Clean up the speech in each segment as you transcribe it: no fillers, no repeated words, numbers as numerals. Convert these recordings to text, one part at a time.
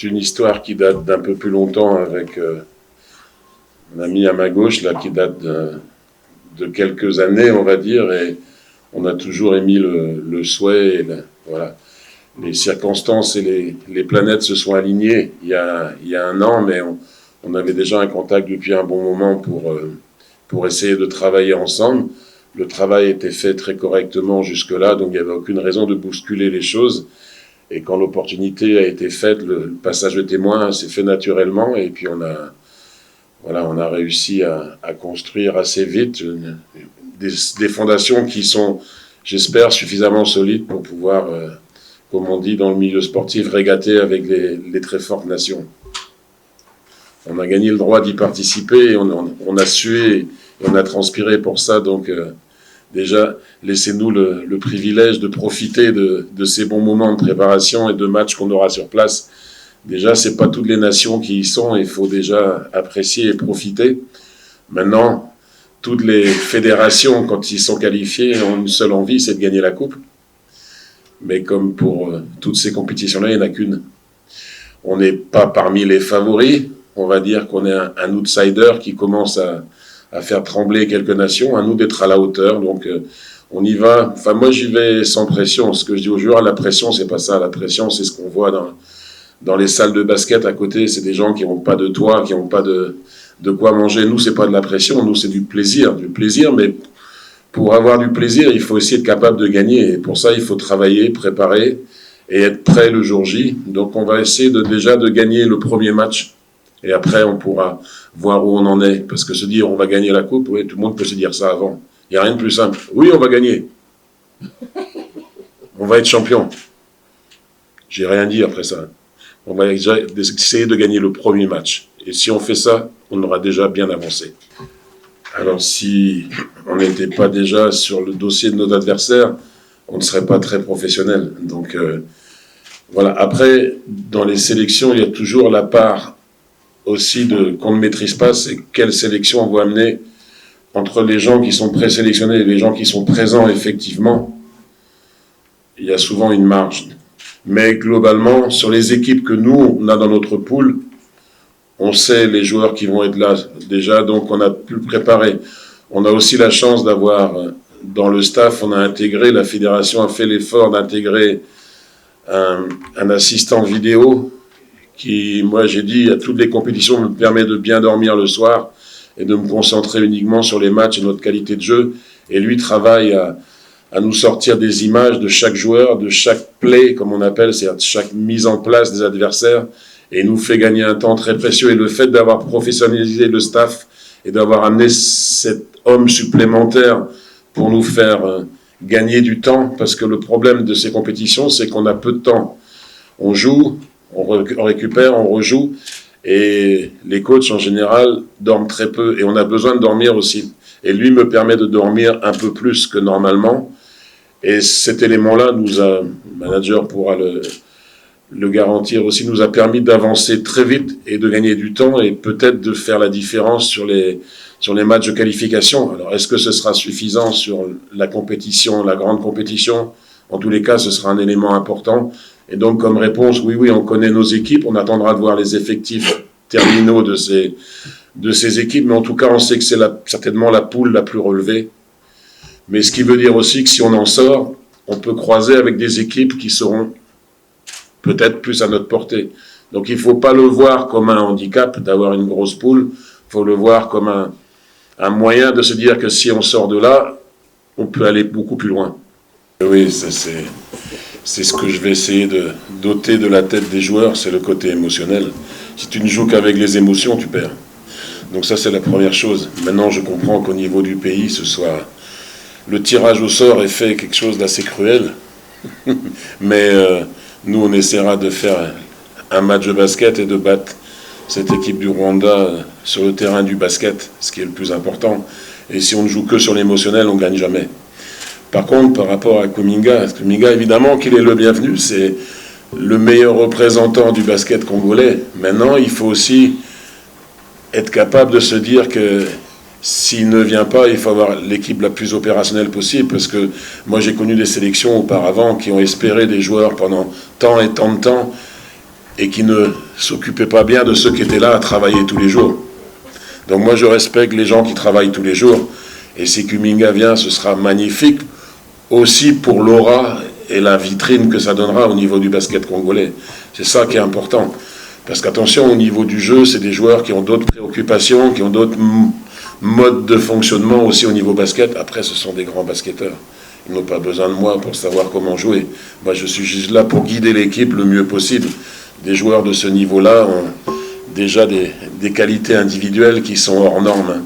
c'est une histoire qui date d'un peu plus longtemps avec un ami à ma gauche, là, qui date de quelques années, on va dire, et on a toujours émis le souhait, voilà. Les circonstances et les planètes se sont alignées il y a un an, mais on avait déjà un contact depuis un bon moment pour essayer de travailler ensemble. Le travail était fait très correctement jusque-là, donc il n'y avait aucune raison de bousculer les choses. Et quand l'opportunité a été faite, le passage de témoin s'est fait naturellement, et puis on a réussi à construire assez vite des fondations qui sont, j'espère, suffisamment solides pour pouvoir, comme on dit dans le milieu sportif, régater avec les très fortes nations. On a gagné le droit d'y participer, et on a sué, et on a transpiré pour ça, donc déjà, laissez-nous le privilège de profiter de ces bons moments de préparation et de matchs qu'on aura sur place. Déjà, c'est pas toutes les nations qui y sont, il faut déjà apprécier et profiter. Maintenant, toutes les fédérations, quand ils sont qualifiés, ont une seule envie, c'est de gagner la coupe. Mais comme pour toutes ces compétitions-là, il n'y en a qu'une. On n'est pas parmi les favoris, on va dire qu'on est un outsider qui commence à faire trembler quelques nations, à nous d'être à la hauteur, donc on y va. Enfin, moi, j'y vais sans pression. Ce que je dis aux joueurs, la pression, c'est pas ça. La pression, c'est ce qu'on voit dans les salles de basket à côté. C'est des gens qui n'ont pas de toit, qui n'ont pas de quoi manger. Nous, c'est pas de la pression. Nous, c'est du plaisir, mais pour avoir du plaisir, il faut aussi être capable de gagner. Et pour ça, il faut travailler, préparer et être prêt le jour J. Donc, on va essayer déjà de gagner le premier match. Et après, on pourra voir où on en est. Parce que se dire, on va gagner la coupe, oui, tout le monde peut se dire ça avant. Il n'y a rien de plus simple. Oui, on va gagner. On va être champion. J'ai rien dit après ça. On va essayer de gagner le premier match. Et si on fait ça, on aura déjà bien avancé. Alors, si on n'était pas déjà sur le dossier de nos adversaires, on ne serait pas très professionnel. Donc, voilà. Après, dans les sélections, il y a toujours la part aussi qu'on ne maîtrise pas, c'est quelle sélection on va amener entre les gens qui sont présélectionnés et les gens qui sont présents effectivement. Il y a souvent une marge. Mais globalement, sur les équipes que nous, on a dans notre pool, on sait les joueurs qui vont être là déjà, donc on a pu le préparer. On a aussi la chance d'avoir, dans le staff, on a intégré, la fédération a fait l'effort d'intégrer un assistant vidéo qui, moi j'ai dit, à toutes les compétitions me permet de bien dormir le soir et de me concentrer uniquement sur les matchs et notre qualité de jeu. Et lui travaille à nous sortir des images de chaque joueur, de chaque play, comme on appelle, c'est-à-dire de chaque mise en place des adversaires, et nous fait gagner un temps très précieux. Et le fait d'avoir professionnalisé le staff et d'avoir amené cet homme supplémentaire pour nous faire gagner du temps, parce que le problème de ces compétitions, c'est qu'on a peu de temps. On joue, on récupère, on rejoue, et les coachs en général dorment très peu, et on a besoin de dormir aussi. Et lui me permet de dormir un peu plus que normalement, et cet élément-là, le manager pourra le garantir aussi, nous a permis d'avancer très vite et de gagner du temps, et peut-être de faire la différence sur les matchs de qualification. Alors, est-ce que ce sera suffisant sur la compétition, la grande compétition? En tous les cas, ce sera un élément important. Et donc, comme réponse, oui, on connaît nos équipes, on attendra de voir les effectifs terminaux de ces équipes, mais en tout cas, on sait que c'est certainement la poule la plus relevée. Mais ce qui veut dire aussi que si on en sort, on peut croiser avec des équipes qui seront peut-être plus à notre portée. Donc, il ne faut pas le voir comme un handicap d'avoir une grosse poule, il faut le voir comme un moyen de se dire que si on sort de là, on peut aller beaucoup plus loin. Oui, ça c'est ce que je vais essayer de doter de la tête des joueurs, c'est le côté émotionnel. Si tu ne joues qu'avec les émotions, tu perds. Donc ça, c'est la première chose. Maintenant, je comprends qu'au niveau du pays, le tirage au sort est fait quelque chose d'assez cruel. Mais nous, on essaiera de faire un match de basket et de battre cette équipe du Rwanda sur le terrain du basket, ce qui est le plus important. Et si on ne joue que sur l'émotionnel, on ne gagne jamais. Par contre, par rapport à Kuminga, évidemment qu'il est le bienvenu, c'est le meilleur représentant du basket congolais. Maintenant, il faut aussi être capable de se dire que s'il ne vient pas, il faut avoir l'équipe la plus opérationnelle possible, parce que moi j'ai connu des sélections auparavant qui ont espéré des joueurs pendant tant et tant de temps, et qui ne s'occupaient pas bien de ceux qui étaient là à travailler tous les jours. Donc moi je respecte les gens qui travaillent tous les jours, et si Kuminga vient, ce sera magnifique, aussi pour l'aura et la vitrine que ça donnera au niveau du basket congolais. C'est ça qui est important. Parce qu'attention, au niveau du jeu, c'est des joueurs qui ont d'autres préoccupations, qui ont d'autres modes de fonctionnement aussi au niveau basket. Après, ce sont des grands basketteurs. Ils n'ont pas besoin de moi pour savoir comment jouer. Moi, je suis juste là pour guider l'équipe le mieux possible. Des joueurs de ce niveau-là ont déjà des qualités individuelles qui sont hors normes.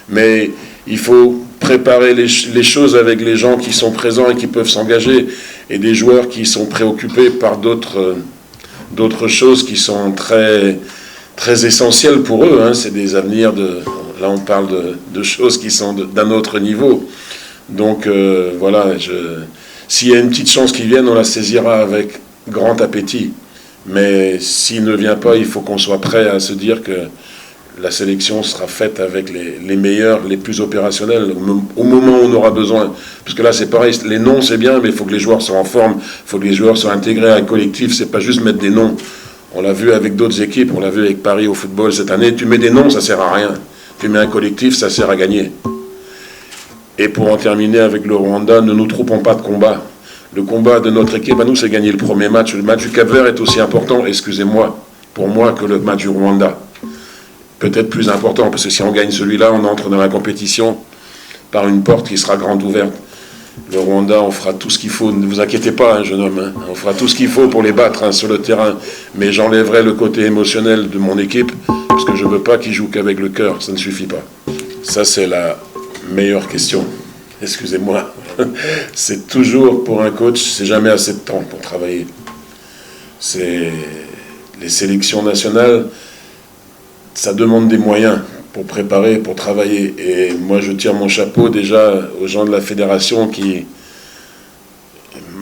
Mais il faut préparer les choses avec les gens qui sont présents et qui peuvent s'engager, et des joueurs qui sont préoccupés par d'autres choses qui sont très, très essentielles pour eux. Hein. C'est des avenirs là on parle de choses qui sont d'un autre niveau. Donc voilà, s'il y a une petite chance qui vienne, on la saisira avec grand appétit. Mais s'il ne vient pas, il faut qu'on soit prêt à se dire que la sélection sera faite avec les meilleurs, les plus opérationnels, au moment où on aura besoin. Parce que là, c'est pareil, les noms, c'est bien, mais il faut que les joueurs soient en forme, il faut que les joueurs soient intégrés à un collectif, c'est pas juste mettre des noms. On l'a vu avec d'autres équipes, on l'a vu avec Paris au football cette année, tu mets des noms, ça sert à rien. Tu mets un collectif, ça sert à gagner. Et pour en terminer avec le Rwanda, ne nous trompons pas de combat. Le combat de notre équipe, à nous, c'est gagner le premier match. Le match du Cap-Vert est aussi important, excusez-moi, pour moi, que le match du Rwanda. Peut-être plus important, parce que si on gagne celui-là, on entre dans la compétition par une porte qui sera grande ouverte. Le Rwanda, on fera tout ce qu'il faut. Ne vous inquiétez pas, hein, jeune homme. Hein. On fera tout ce qu'il faut pour les battre sur le terrain. Mais j'enlèverai le côté émotionnel de mon équipe, parce que je ne veux pas qu'ils jouent qu'avec le cœur. Ça ne suffit pas. Ça, c'est la meilleure question. Excusez-moi. C'est toujours, pour un coach, c'est jamais assez de temps pour travailler. C'est les sélections nationales, ça demande des moyens pour préparer, pour travailler. Et moi, je tire mon chapeau déjà aux gens de la fédération qui,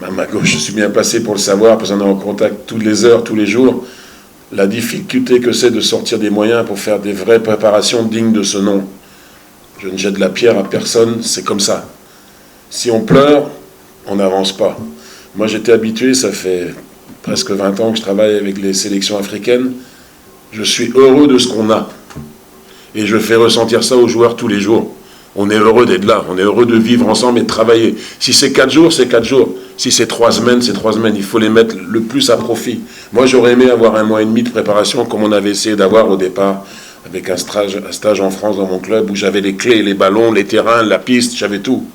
à ma gauche, je suis bien placé pour le savoir, parce qu'on est en contact toutes les heures, tous les jours, la difficulté que c'est de sortir des moyens pour faire des vraies préparations dignes de ce nom. Je ne jette la pierre à personne, c'est comme ça. Si on pleure, on n'avance pas. Moi, j'étais habitué, ça fait presque 20 ans que je travaille avec les sélections africaines. Je suis heureux de ce qu'on a. Et je fais ressentir ça aux joueurs tous les jours. On est heureux d'être là, on est heureux de vivre ensemble et de travailler. Si c'est 4 jours, c'est 4 jours. Si c'est 3 semaines, c'est 3 semaines. Il faut les mettre le plus à profit. Moi, j'aurais aimé avoir 1 mois et demi de préparation comme on avait essayé d'avoir au départ, avec un stage en France dans mon club où j'avais les clés, les ballons, les terrains, la piste, j'avais tout.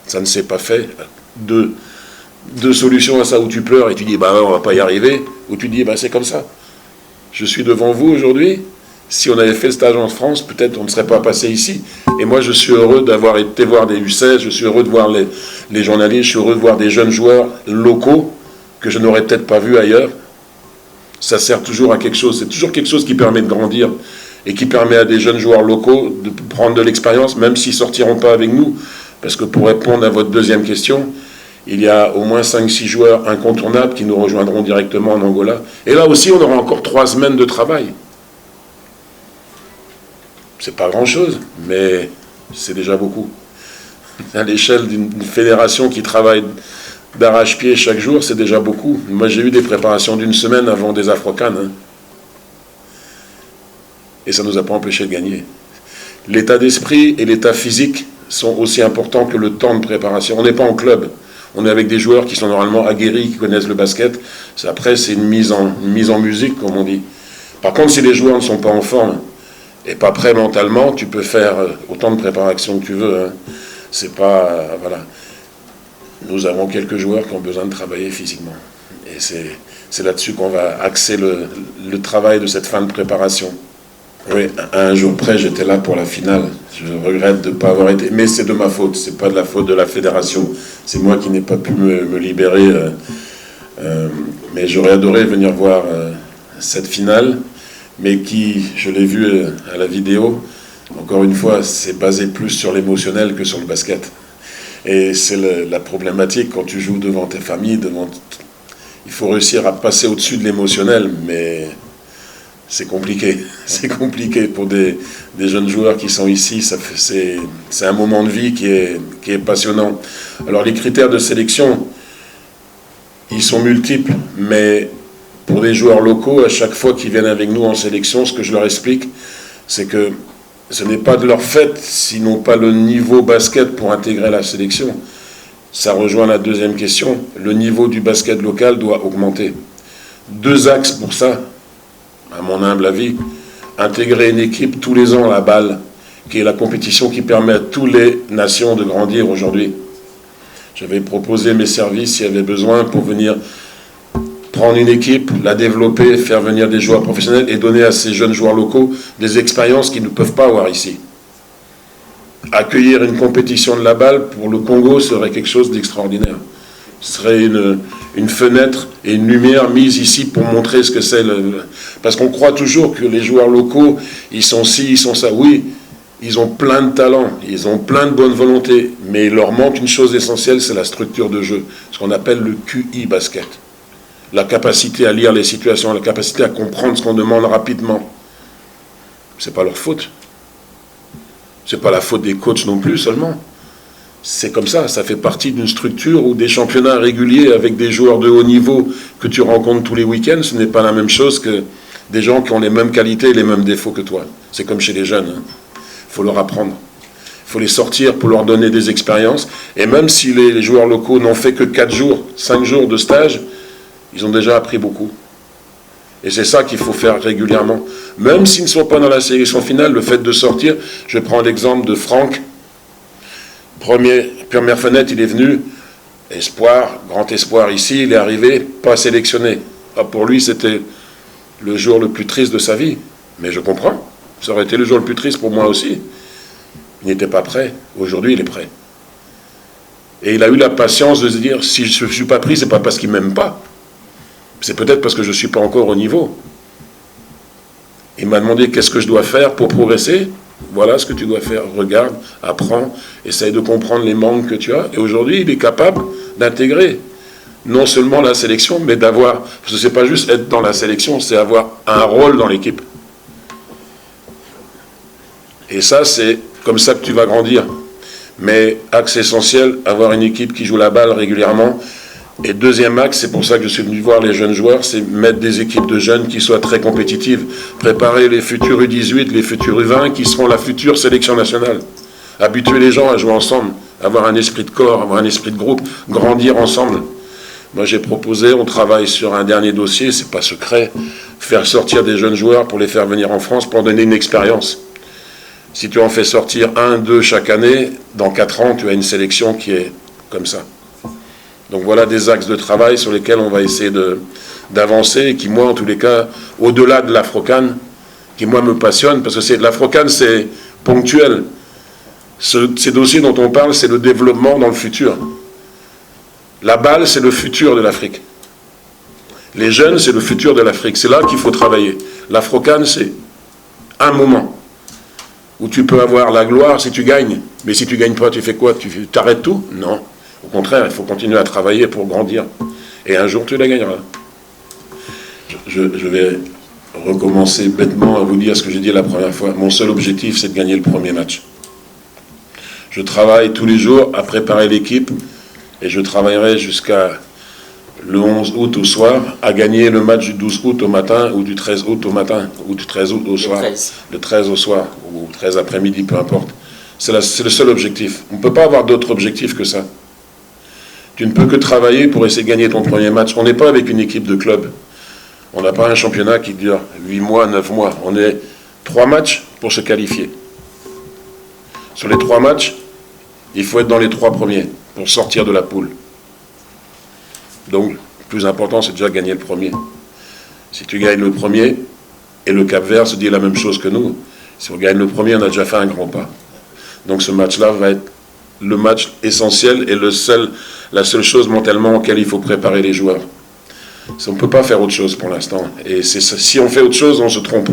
Ça ne s'est pas fait. Deux solutions à ça, où tu pleures et tu dis bah on va pas y arriver, ou tu dis bah c'est comme ça. Je suis devant vous aujourd'hui. Si on avait fait le stage en France, peut-être on ne serait pas passé ici. Et moi, je suis heureux d'avoir été voir des U16, je suis heureux de voir les journalistes, je suis heureux de voir des jeunes joueurs locaux que je n'aurais peut-être pas vus ailleurs. Ça sert toujours à quelque chose. C'est toujours quelque chose qui permet de grandir et qui permet à des jeunes joueurs locaux de prendre de l'expérience, même s'ils ne sortiront pas avec nous. Parce que pour répondre à votre deuxième question, il y a au moins 5-6 joueurs incontournables qui nous rejoindront directement en Angola. Et là aussi, on aura encore 3 semaines de travail. C'est pas grand-chose, mais c'est déjà beaucoup. À l'échelle d'une fédération qui travaille d'arrache-pied chaque jour, c'est déjà beaucoup. Moi, j'ai eu des préparations d'1 semaine avant des Afro-CAN. Hein. Et ça ne nous a pas empêché de gagner. L'état d'esprit et l'état physique sont aussi importants que le temps de préparation. On n'est pas en club. On est avec des joueurs qui sont normalement aguerris, qui connaissent le basket. Après, c'est une mise en musique, comme on dit. Par contre, si les joueurs ne sont pas en forme et pas prêts mentalement, tu peux faire autant de préparation que tu veux. Hein. C'est pas... voilà. Nous avons quelques joueurs qui ont besoin de travailler physiquement. Et c'est là-dessus qu'on va axer le travail de cette fin de préparation. Oui, à un jour près, j'étais là pour la finale. Je regrette de ne pas avoir été... Mais c'est de ma faute, c'est pas de la faute de la fédération. C'est moi qui n'ai pas pu me libérer. Mais j'aurais adoré venir voir cette finale, mais qui, je l'ai vu à la vidéo, encore une fois, c'est basé plus sur l'émotionnel que sur le basket. Et c'est la problématique quand tu joues devant tes familles, il faut réussir à passer au-dessus de l'émotionnel, mais... c'est compliqué. C'est compliqué pour des jeunes joueurs qui sont ici. C'est un moment de vie qui est passionnant. Alors les critères de sélection, ils sont multiples, mais Pour les joueurs locaux, à chaque fois qu'ils viennent avec nous en sélection, ce que je leur explique, c'est que ce n'est pas de leur fait s'ils n'ont pas le niveau basket pour intégrer la sélection. Ça rejoint la deuxième question. Le niveau du basket local doit augmenter. 2 axes pour ça, à mon humble avis. Intégrer une équipe tous les ans à la balle, qui est la compétition qui permet à toutes les nations de grandir aujourd'hui. J'avais proposé mes services s'il y avait besoin pour venir prendre une équipe, la développer, faire venir des joueurs professionnels et donner à ces jeunes joueurs locaux des expériences qu'ils ne peuvent pas avoir ici. Accueillir une compétition de la balle pour le Congo serait quelque chose d'extraordinaire. Ce serait une fenêtre et une lumière mise ici pour montrer ce que c'est. Parce qu'on croit toujours que les joueurs locaux, ils sont ci, ils sont ça. Oui, ils ont plein de talent, ils ont plein de bonne volonté, mais il leur manque une chose essentielle, c'est la structure de jeu, ce qu'on appelle le QI basket. La capacité à lire les situations, la capacité à comprendre ce qu'on demande rapidement. C'est pas leur faute. C'est pas la faute des coachs non plus seulement. C'est comme ça fait partie d'une structure où des championnats réguliers avec des joueurs de haut niveau que tu rencontres tous les week-ends, ce n'est pas la même chose que des gens qui ont les mêmes qualités et les mêmes défauts que toi. C'est comme chez les jeunes. Il faut leur apprendre. Il faut les sortir pour leur donner des expériences. Et même si les joueurs locaux n'ont fait que 4 jours, 5 jours de stage, ils ont déjà appris beaucoup. Et c'est ça qu'il faut faire régulièrement. Même s'ils ne sont pas dans la sélection finale, le fait de sortir, je prends l'exemple de Franck. Première fenêtre, il est venu, espoir, grand espoir ici, il est arrivé, pas sélectionné. Ah, pour lui, c'était le jour le plus triste de sa vie. Mais je comprends, ça aurait été le jour le plus triste pour moi aussi. Il n'était pas prêt, aujourd'hui il est prêt. Et il a eu la patience de se dire, si je ne suis pas pris, c'est pas parce qu'il ne m'aime pas. C'est peut-être parce que je ne suis pas encore au niveau. Il m'a demandé qu'est-ce que je dois faire pour progresser. Voilà ce que tu dois faire. Regarde, apprends, essaye de comprendre les manques que tu as. Et aujourd'hui, il est capable d'intégrer non seulement la sélection, mais d'avoir... Parce que ce n'est pas juste être dans la sélection, c'est avoir un rôle dans l'équipe. Et ça, c'est comme ça que tu vas grandir. Mais axe essentiel, avoir une équipe qui joue la balle régulièrement. Et deuxième axe, c'est pour ça que je suis venu voir les jeunes joueurs, c'est mettre des équipes de jeunes qui soient très compétitives. Préparer les futurs U18, les futurs U20 qui seront la future sélection nationale. Habituer les gens à jouer ensemble, avoir un esprit de corps, avoir un esprit de groupe, grandir ensemble. Moi j'ai proposé, on travaille sur un dernier dossier, c'est pas secret, faire sortir des jeunes joueurs pour les faire venir en France pour donner une expérience. Si tu en fais sortir 1, 2 chaque année, dans 4 ans, tu as une sélection qui est comme ça. Donc voilà des axes de travail sur lesquels on va essayer d'avancer et qui, moi, en tous les cas, au-delà de l'Afrocan, qui, moi, me passionne, parce que l'Afrocan, c'est ponctuel. Ces dossiers dont on parle, c'est le développement dans le futur. La balle, c'est le futur de l'Afrique. Les jeunes, c'est le futur de l'Afrique. C'est là qu'il faut travailler. L'Afrocan, c'est un moment où tu peux avoir la gloire si tu gagnes. Mais si tu ne gagnes pas, tu fais quoi? Tu t'arrêtes tout? Non. Au contraire, il faut continuer à travailler pour grandir. Et un jour, tu la gagneras. Je vais recommencer bêtement à vous dire ce que j'ai dit la première fois. Mon seul objectif, c'est de gagner le premier match. Je travaille tous les jours à préparer l'équipe et je travaillerai jusqu'à le 11 août au soir à gagner le match du 12 août au matin ou du 13 août au matin ou du 13 août au soir. Le 13 au soir ou 13 après-midi, peu importe. C'est le seul objectif. On ne peut pas avoir d'autre objectif que ça. Tu ne peux que travailler pour essayer de gagner ton premier match. On n'est pas avec une équipe de club. On n'a pas un championnat qui dure 8 mois, 9 mois. On est 3 matchs pour se qualifier. Sur les 3 matchs, il faut être dans les 3 premiers pour sortir de la poule. Donc, le plus important, c'est déjà gagner le premier. Si tu gagnes le premier, et le Cap-Vert se dit la même chose que nous, si on gagne le premier, on a déjà fait un grand pas. Donc ce match-là va être le match essentiel et la seule chose mentalement auquel il faut préparer les joueurs. On ne peut pas faire autre chose pour l'instant. Et si on fait autre chose, on se trompe.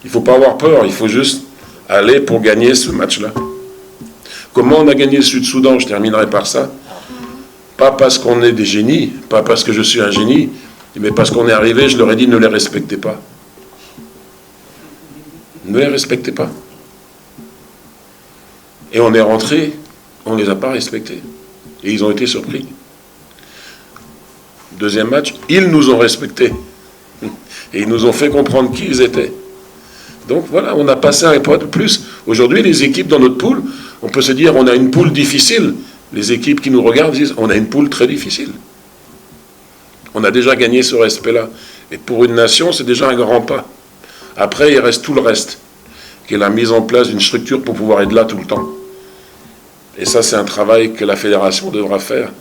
Il ne faut pas avoir peur, il faut juste aller pour gagner ce match-là. Comment on a gagné le Sud-Soudan? Je terminerai par ça. Pas parce qu'on est des génies, pas parce que je suis un génie, mais parce qu'on est arrivé, je leur ai dit, ne les respectez pas. Ne les respectez pas. Et on est rentré, on ne les a pas respectés. Et ils ont été surpris. Deuxième match, ils nous ont respectés. Et ils nous ont fait comprendre qui ils étaient. Donc voilà, on a passé un pas de plus. Aujourd'hui, les équipes dans notre poule, on peut se dire on a une poule difficile. Les équipes qui nous regardent disent on a une poule très difficile. On a déjà gagné ce respect-là. Et pour une nation, c'est déjà un grand pas. Après, il reste tout le reste, qui est la mise en place d'une structure pour pouvoir être là tout le temps. Et ça, c'est un travail que la fédération devra faire.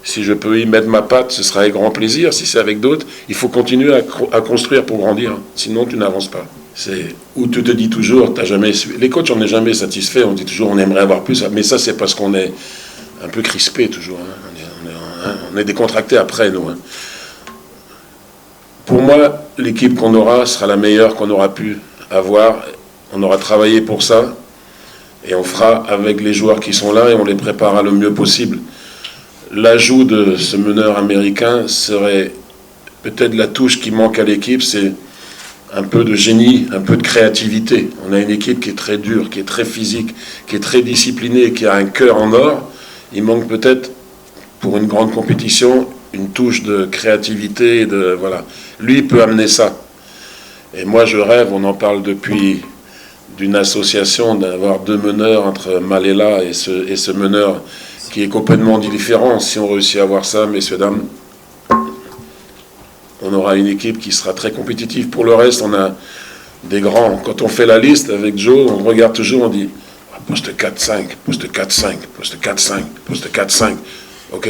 Si je peux y mettre ma patte, ce sera avec grand plaisir. Si c'est avec d'autres, il faut continuer à construire pour grandir. Sinon, tu n'avances pas. C'est où tu te dis toujours, t'as jamais... Les coachs, on n'est jamais satisfait. On dit toujours, on aimerait avoir plus. Mais ça, c'est parce qu'on est un peu crispé toujours. On est décontracté après, nous. Pour moi, l'équipe qu'on aura sera la meilleure qu'on aura pu avoir. On aura travaillé pour ça. Et on fera avec les joueurs qui sont là et on les préparera le mieux possible. L'ajout de ce meneur américain serait peut-être la touche qui manque à l'équipe, c'est un peu de génie, un peu de créativité. On a une équipe qui est très dure, qui est très physique, qui est très disciplinée, qui a un cœur en or. Il manque peut-être, pour une grande compétition, une touche de créativité. Voilà. Lui, il peut amener ça. Et moi, je rêve, on en parle depuis, d'une association, d'avoir deux meneurs entre Malela et ce meneur qui est complètement différent. Si on réussit à avoir ça, messieurs, dames, on aura une équipe qui sera très compétitive. Pour le reste, on a des grands. Quand on fait la liste avec Joe, on regarde toujours, on dit poste 4-5, poste 4-5, poste 4-5, poste 4-5. Ok.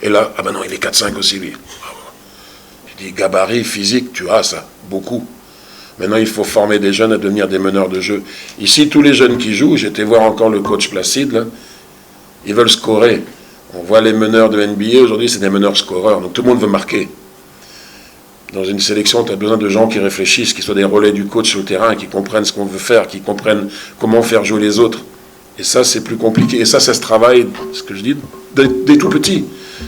Et là, ah ben non, il est 4-5 aussi, lui. Je dis gabarit, physique, tu as ça, beaucoup. Maintenant, il faut former des jeunes à devenir des meneurs de jeu. Ici, tous les jeunes qui jouent, j'étais voir encore le coach Placide, là, ils veulent scorer. On voit les meneurs de NBA, aujourd'hui, c'est des meneurs scoreurs. Donc tout le monde veut marquer. Dans une sélection, tu as besoin de gens qui réfléchissent, qui soient des relais du coach sur le terrain, qui comprennent ce qu'on veut faire, qui comprennent comment faire jouer les autres. Et ça, c'est plus compliqué. Et ça se travaille, ce que je dis, dès tout petit.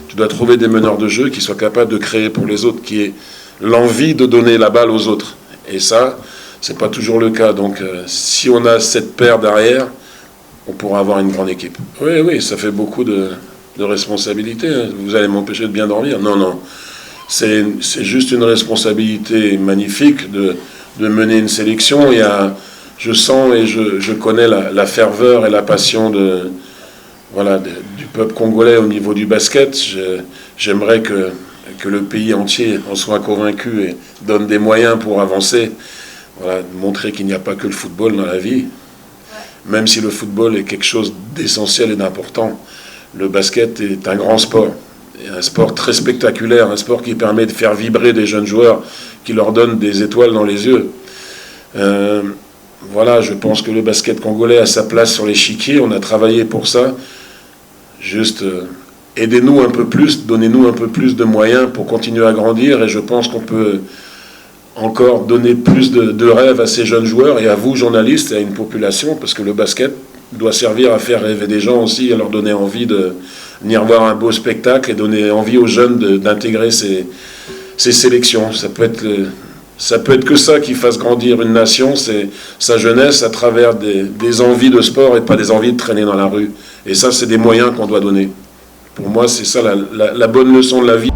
Tu dois trouver des meneurs de jeu qui soient capables de créer pour les autres, qui aient l'envie de donner la balle aux autres. Et ça, c'est pas toujours le cas. Donc, si on a cette paire derrière, on pourra avoir une grande équipe. Oui, oui, ça fait beaucoup de responsabilités. Vous allez m'empêcher de bien dormir. Non, non. C'est juste une responsabilité magnifique de mener une sélection. Je sens et je connais la ferveur et la passion du peuple congolais au niveau du basket. J'aimerais que le pays entier en soit convaincu et donne des moyens pour avancer. Voilà, montrer qu'il n'y a pas que le football dans la vie. Même si le football est quelque chose d'essentiel et d'important, le basket est un grand sport. Un sport très spectaculaire, un sport qui permet de faire vibrer des jeunes joueurs, qui leur donne des étoiles dans les yeux. Voilà, je pense que le basket congolais a sa place sur l'échiquier, on a travaillé pour ça. Juste aidez-nous un peu plus, donnez-nous un peu plus de moyens pour continuer à grandir, et je pense qu'on peut encore donner plus de rêves à ces jeunes joueurs, et à vous, journalistes, et à une population, parce que le basket doit servir à faire rêver des gens aussi, à leur donner envie de venir voir un beau spectacle et donner envie aux jeunes d'intégrer ces sélections. Ça peut être que ça qui fasse grandir une nation, c'est sa jeunesse à travers des envies de sport et pas des envies de traîner dans la rue. Et ça, c'est des moyens qu'on doit donner. Pour moi, c'est ça la bonne leçon de la vie.